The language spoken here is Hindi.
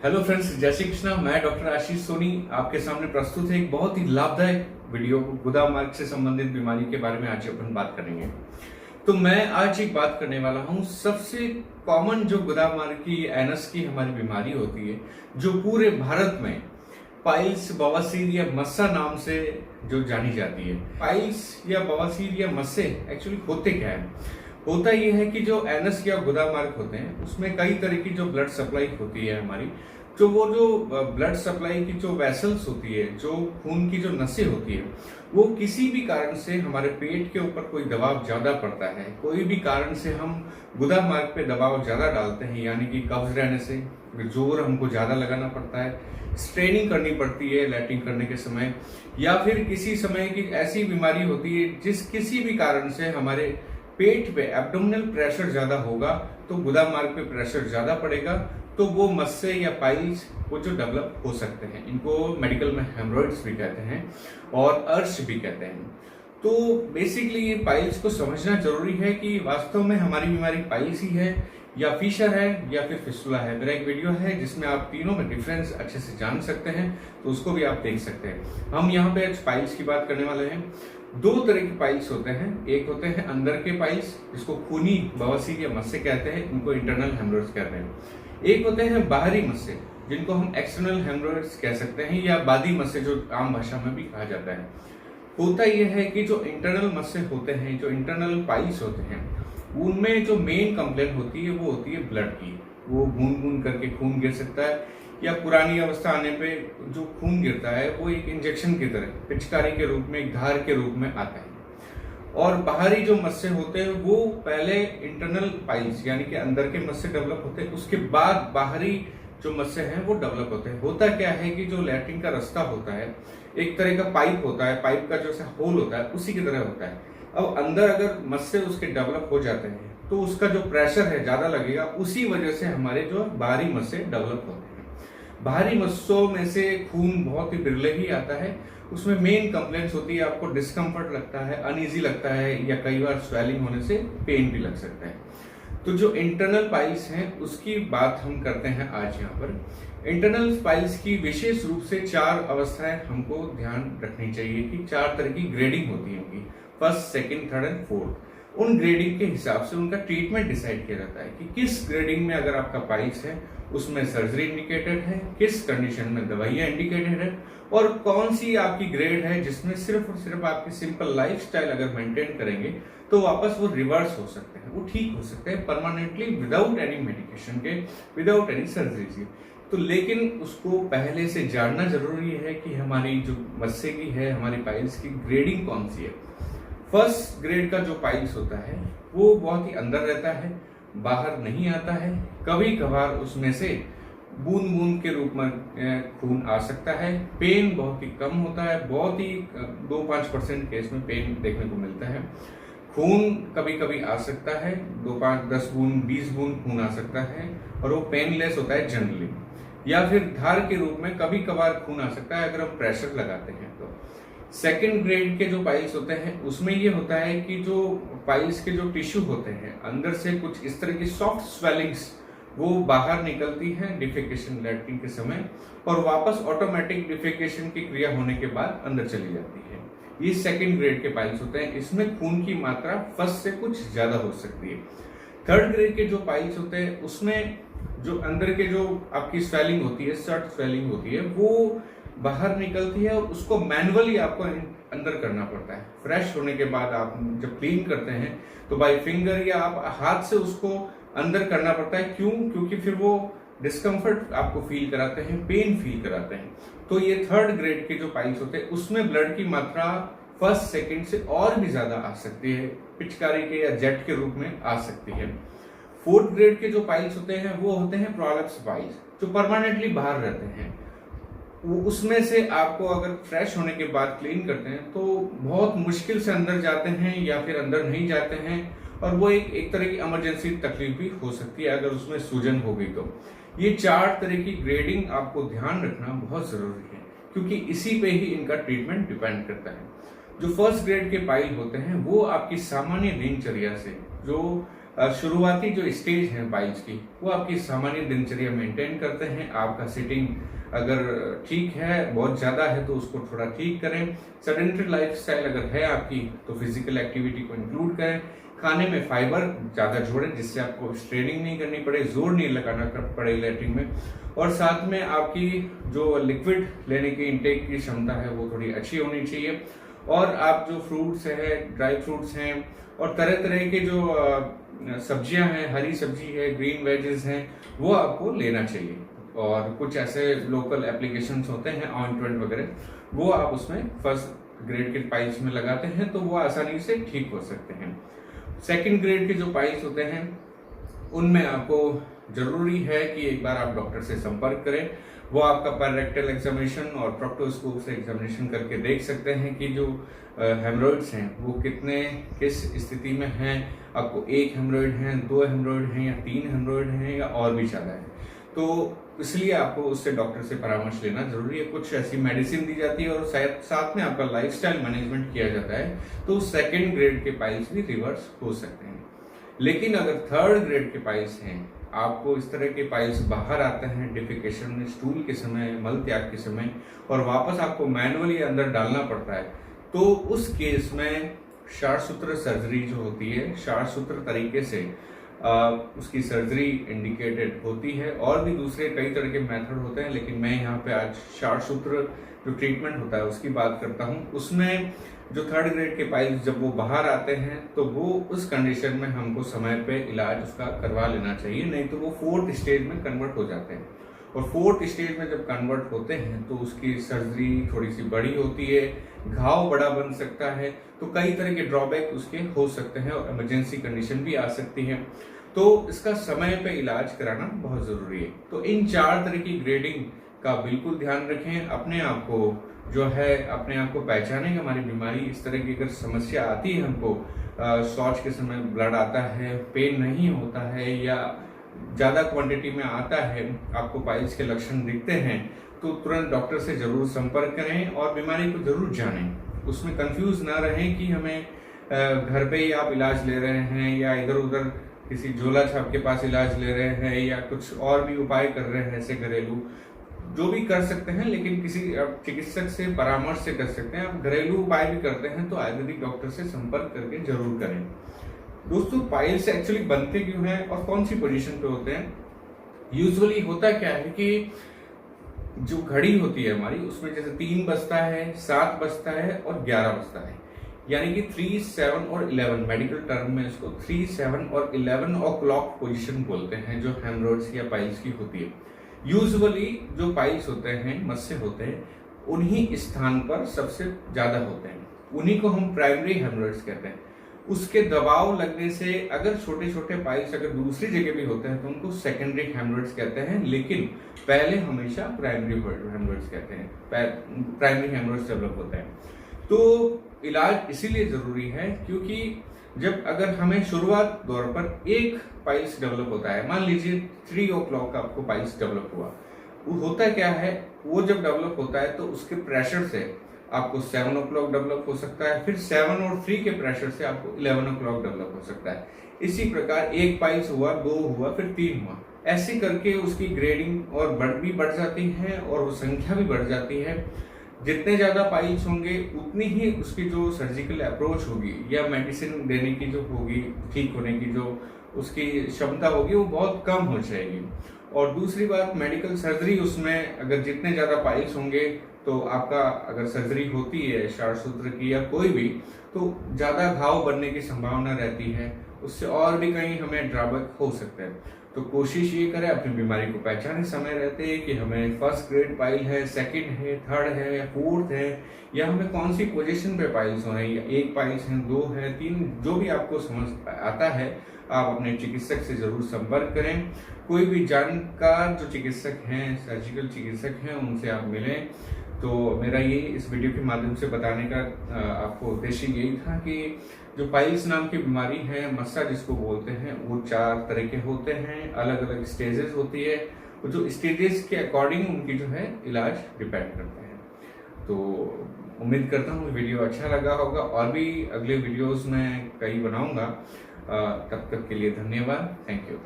हेलो फ्रेंड्स, जय श्री कृष्णा। मैं डॉक्टर आशीष सोनी आपके सामने प्रस्तुत है एक बहुत ही लाभदायक वीडियो। गुदा मार्ग से संबंधित बीमारी के बारे में आज अपन बात करेंगे। तो मैं आज एक बात करने वाला हूं सबसे कॉमन जो गुदा मार्ग की एनस की हमारी बीमारी होती है, जो पूरे भारत में पाइल्स बवासीर या मस्सा नाम से जो जानी जाती है। पाइल्स या बवासीर या मस्से एक्चुअली होते क्या है? होता यह है कि जो एनस या गुदा मार्ग होते हैं उसमें कई तरह की जो ब्लड सप्लाई होती है हमारी, जो ब्लड सप्लाई की जो वेसल्स होती है, जो खून की जो नसें होती है, वो किसी भी कारण से हमारे पेट के ऊपर कोई दबाव ज्यादा पड़ता है, कोई भी कारण से हम गुदा मार्ग पे दबाव ज्यादा डालते हैं, यानी कि कब्ज रहने से जोर हमको ज्यादा लगाना पड़ता है, स्ट्रेनिंग करनी पड़ती है लैट्रिन करने के समय, या फिर किसी समय की ऐसी बीमारी होती है जिस किसी भी कारण से हमारे पेट पे एब्डोमिनल प्रेशर ज्यादा होगा, तो गुदा मार्ग पे प्रेशर ज्यादा पड़ेगा, तो वो मस्से या पाइल्स वो जो डेवलप हो सकते हैं। इनको मेडिकल में हेमरॉइड्स भी कहते हैं और अर्श भी कहते हैं। तो बेसिकली ये पाइल्स को समझना जरूरी है कि वास्तव में हमारी बीमारी पाइल्स ही है या फिशर है या फिर फिस्टुला है। मेरा एक वीडियो है जिसमें आप तीनों में डिफरेंस अच्छे से जान सकते हैं, तो उसको भी आप देख सकते हैं। हम यहाँ पे आज पाइल्स की बात करने वाले हैं। दो तरह के पाइल्स होते हैं। एक होते हैं अंदर के पाइल्स, जिसको खूनी बवासीर या मस्से कहते हैं, इनको इंटरनल हेमरॉइड्स कहते हैं। एक होते हैं बाहरी मस्से, जिनको हम एक्सटर्नल हेमरॉइड्स कह सकते हैं, या बादी मस्से जो आम भाषा में भी कहा जाता है। होता यह है कि जो इंटरनल मस्से होते हैं, जो इंटरनल पाइल्स होते हैं, उनमें जो मेन कंप्लेंट होती है वो होती है ब्लड की। वो बूंद बूंद करके खून गिर सकता है, या पुरानी अवस्था आने पे जो खून गिरता है वो एक इंजेक्शन की तरह पिचकारी के रूप में, एक धार के रूप में आता है। और बाहरी जो मस्से होते हैं वो पहले इंटरनल पाइल्स यानी कि अंदर के मस्से डेवलप होते हैं, उसके बाद बाहरी जो मस्से हैं वो डेवलप होते हैं। होता क्या है कि जो लैट्रिन का रास्ता होता है, एक तरह का पाइप होता है, पाइप का जो होल होता है उसी की तरह होता है। अब अंदर अगर मस्से उसके डेवलप हो जाते हैं तो उसका जो प्रेशर है ज्यादा लगेगा, उसी वजह से हमारे जो बाहरी मस्से डेवलप होते हैं। बाहरी मस्सों में से खून बहुत ही बिरले ही आता है। उसमें मेन कंप्लेंट्स होती है, आपको डिस्कम्फर्ट लगता है, अनईजी लगता है, या कई बार स्वेलिंग होने से पेन भी लग सकता है। तो जो इंटरनल पाइल्स हैं उसकी बात हम करते हैं आज यहाँ पर। इंटरनल पाइल्स की विशेष रूप से 4 अवस्थाएं हमको ध्यान रखनी चाहिए कि 4 तरह की ग्रेडिंग होती है उनकी, first, second, third and fourth. उन ग्रेडिंग के हिसाब से उनका ट्रीटमेंट डिसाइड किया जाता है कि किस ग्रेडिंग में अगर आपका पाइल्स है उसमें सर्जरी इंडिकेटेड है, किस कंडीशन में दवाइयां इंडिकेटेड है, और कौन सी आपकी ग्रेड है जिसमें सिर्फ और सिर्फ आपकी सिंपल लाइफस्टाइल अगर मेंटेन करेंगे तो वापस वो रिवर्स हो सकते हैं, वो ठीक हो सकते हैं परमानेंटली विदाउट एनी मेडिकेशन के, विदाउट एनी सर्जरी के। तो लेकिन उसको पहले से जानना जरूरी है कि हमारी जो मस्से की है, हमारी पाइल्स की ग्रेडिंग कौन सी है। फर्स्ट ग्रेड का जो पाइल्स होता है वो बहुत ही अंदर रहता है, बाहर नहीं आता है। कभी कभार उसमें से बूंद बूंद के रूप में खून आ सकता है। पेन बहुत ही कम होता है, बहुत ही 2-5% केस में पेन देखने को मिलता है। खून कभी कभी आ सकता है, 2-5-10 बूंद 20 बूंद खून आ सकता है, और वो पेनलेस होता है जनरली। या फिर धार के रूप में कभी कभार खून आ सकता है अगर हम प्रेशर लगाते हैं तो। सेकेंड ग्रेड के जो पाइल्स होते हैं उसमें ये होता है कि जो पाइल्स के जो टिश्यू होते हैं अंदर से कुछ इस तरह की सॉफ्ट स्वेलिंग्स वो बाहर निकलती हैं डिफेकेशन लैट्रिन के समय, और वापस ऑटोमेटिक डिफेकेशन की क्रिया होने के बाद अंदर चली जाती है। ये सेकेंड ग्रेड के पाइल्स होते हैं, इसमें खून की मात्रा फर्स्ट से कुछ ज्यादा हो सकती है। थर्ड ग्रेड के जो पाइल्स होते हैं उसमें जो अंदर के जो आपकी स्वेलिंग होती है, सर्ट स्वेलिंग होती है, वो बाहर निकलती है और उसको मैनुअली आपको अंदर करना पड़ता है। फ्रेश होने के बाद आप जब क्लीन करते हैं तो बाय फिंगर या आप हाथ से उसको अंदर करना पड़ता है। क्यों? क्योंकि फिर वो डिस्कम्फर्ट आपको फील कराते हैं, पेन फील कराते हैं। तो ये थर्ड ग्रेड के जो पाइल्स होते हैं उसमें ब्लड की मात्रा फर्स्ट सेकंड से और भी ज्यादा आ सकती है, पिचकारी के या जेट के रूप में आ सकती है। फोर्थ ग्रेड के जो पाइल्स होते हैं वो होते हैं प्रोलैप्स पाइल्स, जो परमानेंटली बाहर रहते हैं। उसमें से आपको अगर फ्रेश होने के बाद क्लीन करते हैं तो बहुत मुश्किल से अंदर जाते हैं या फिर अंदर नहीं जाते हैं, और वो एक तरह की इमरजेंसी तकलीफ भी हो सकती है अगर उसमें सूजन हो गई तो। ये 4 तरह की ग्रेडिंग आपको ध्यान रखना बहुत जरूरी है, क्योंकि इसी पे ही इनका ट्रीटमेंट डिपेंड करता है। जो फर्स्ट ग्रेड के पाइल होते हैं वो आपकी सामान्य दिनचर्या से, जो शुरुआती जो स्टेज है पाइल्स की, वो आपकी सामान्य दिनचर्या मेंटेन करते हैं। आपका सिटिंग अगर ठीक है, बहुत ज़्यादा है तो उसको थोड़ा ठीक करें। सेडेंटरी लाइफस्टाइल अगर है आपकी तो फिजिकल एक्टिविटी को इंक्लूड करें। खाने में फाइबर ज़्यादा जोड़ें जिससे आपको स्ट्रेनिंग नहीं करनी पड़े, जोर नहीं लगाना पड़े लैट्रिन में। और साथ में आपकी जो लिक्विड लेने की इंटेक की क्षमता है वो थोड़ी अच्छी होनी चाहिए। और आप जो फ्रूट्स है, ड्राई फ्रूट्स हैं और तरह तरह के जो सब्जियां हैं, हरी सब्जी है, ग्रीन वेजेस हैं, वो आपको लेना चाहिए। और कुछ ऐसे लोकल एप्लीकेशंस होते हैं ऑइंटमेंट वगैरह, वो आप उसमें फर्स्ट ग्रेड के पाइल्स में लगाते हैं तो वो आसानी से ठीक हो सकते हैं। सेकंड ग्रेड के जो पाइल्स होते हैं उनमें आपको जरूरी है कि एक बार आप डॉक्टर से संपर्क करें। वो आपका पैरेक्टल एग्जामिनेशन और प्रोक्टोस्कोप से एग्जामिनेशन करके देख सकते हैं कि जो हेमरॉइड्स हैं वो किस स्थिति में हैं। आपको एक हेमरॉइड है, 2 हेमरॉइड हैं या 3 हेमरॉइड हैं या और भी ज़्यादा है, तो इसलिए आपको उससे डॉक्टर से परामर्श लेना जरूरी है। कुछ ऐसी मेडिसिन दी जाती है और साथ में आपका लाइफस्टाइल मैनेजमेंट किया जाता है, तो सेकंड ग्रेड के पाइल्स भी रिवर्स हो सकते हैं। लेकिन अगर थर्ड ग्रेड के पाइल्स हैं, आपको इस तरह के पाइल्स बाहर आते हैं डिफिकेशन में, स्टूल के समय, मल त्याग के समय, और वापस आपको मैनुअली अंदर डालना पड़ता है, तो उस केस में क्षारसूत्र सर्जरी जो होती है, क्षारसूत्र तरीके से उसकी सर्जरी इंडिकेटेड होती है। और भी दूसरे कई तरह के मेथड होते हैं, लेकिन मैं यहाँ पे आज क्षारसूत्र जो ट्रीटमेंट होता है उसकी बात करता हूँ। उसमें जो थर्ड ग्रेड के पाइल्स जब वो बाहर आते हैं तो वो उस कंडीशन में हमको समय पे इलाज उसका करवा लेना चाहिए, नहीं तो वो फोर्थ स्टेज में कन्वर्ट हो जाते हैं। और फोर्थ स्टेज में जब कन्वर्ट होते हैं तो उसकी सर्जरी थोड़ी सी बड़ी होती है, घाव बड़ा बन सकता है, तो कई तरह के ड्रॉबैक उसके हो सकते हैं और इमरजेंसी कंडीशन भी आ सकती है। तो इसका समय पे इलाज कराना बहुत जरूरी है। तो इन 4 तरह की ग्रेडिंग का बिल्कुल ध्यान रखें। अपने आप को पहचानें। हमारी बीमारी इस तरह की अगर समस्या आती है, हमको शौच के समय ब्लड आता है, पेन नहीं होता है या ज्यादा क्वांटिटी में आता है, आपको पाइल्स के लक्षण दिखते हैं, तो तुरंत डॉक्टर से जरूर संपर्क करें और बीमारी को जरूर जानें। उसमें कंफ्यूज ना रहें कि हमें घर पे ही आप इलाज ले रहे हैं या इधर उधर किसी झोला छाप के पास इलाज ले रहे हैं या कुछ और भी उपाय कर रहे हैं, ऐसे घरेलू जो भी कर सकते हैं, लेकिन किसी चिकित्सक से परामर्श से कर सकते हैं। आप घरेलू उपाय भी करते हैं तो आयुर्वेदिक डॉक्टर से संपर्क करके जरूर करें। दोस्तों, पाइल्स एक्चुअली बनते क्यों हैं और कौन सी पोजीशन पे होते हैं? यूजुअली होता क्या है कि जो घड़ी होती है हमारी, उसमें जैसे 3 बजता है, 7 बजता है और 11 बजता है, यानी कि 3, 7 और 11, मेडिकल टर्म में इसको 3, 7 और 11 ओ क्लॉक पोजीशन बोलते हैं, जो हेमरॉइड्स या पाइल्स की होती है। यूजुअली जो पाइल्स होते हैं, मस्से होते हैं, उन्हीं स्थान पर सबसे ज्यादा होते हैं, उन्हीं को हम प्राइमरी हेमरॉइड्स कहते हैं। उसके दबाव लगने से अगर छोटे छोटे पाइल्स अगर दूसरी जगह भी होते हैं तो उनको सेकेंडरी हेमरॉइड्स कहते हैं, लेकिन पहले हमेशा प्राइमरी हेमरॉइड्स कहते हैं, प्राइमरी हेमरॉइड्स डेवलप होते हैं। तो इलाज इसीलिए जरूरी है क्योंकि जब अगर हमें शुरुआत दौर पर एक पाइल्स डेवलप होता है, मान लीजिए 3 o'clock आपको पाइल्स डेवलप हुआ, वो होता क्या है, वो जब डेवलप होता है तो उसके प्रेशर से आपको 7 o'clock डेवलप हो सकता है, फिर 7 और 3 के प्रेशर से आपको 11 o'clock डेवलप हो सकता है। इसी प्रकार एक पाइल्स हुआ, 2 हुआ, फिर 3 हुआ, ऐसे करके उसकी ग्रेडिंग और बढ़ जाती है और वो संख्या भी बढ़ जाती है। जितने ज्यादा पाइल्स होंगे उतनी ही उसकी जो सर्जिकल अप्रोच होगी या मेडिसिन देने की जो होगी, ठीक होने की जो उसकी क्षमता होगी, वो बहुत कम हो जाएगी। और दूसरी बात, मेडिकल सर्जरी, उसमें अगर जितने ज्यादा पाइल्स होंगे तो आपका अगर सर्जरी होती है क्षारसूत्र की या कोई भी, तो ज्यादा घाव बनने की संभावना रहती है, उससे और भी कहीं हमें ड्रॉबैक हो सकता है। तो कोशिश ये करें अपनी बीमारी को पहचाने समय रहते कि हमें फर्स्ट ग्रेड पाइल है, सेकंड है, थर्ड है या फोर्थ है, या हमें कौन सी पोजीशन पे पाइल्स हो रही है, एक पाइल्स है, 2 है, 3, जो भी आपको समझ आता है आप अपने चिकित्सक से जरूर संपर्क करें। कोई भी जानकार जो चिकित्सक हैं, सर्जिकल चिकित्सक हैं, उनसे आप मिलें। तो मेरा ये इस वीडियो के माध्यम से बताने का आपको उद्देश्य यही था कि जो पाइल्स नाम की बीमारी है, मस्सा जिसको बोलते हैं, वो 4 तरह के होते हैं, अलग अलग स्टेजेस होती है, और जो स्टेजेस के अकॉर्डिंग उनकी जो है इलाज डिपेंड करते हैं। तो उम्मीद करता हूँ वीडियो अच्छा लगा होगा, और भी अगले वीडियोस में कई बनाऊंगा। तब तक के लिए धन्यवाद। Thank you.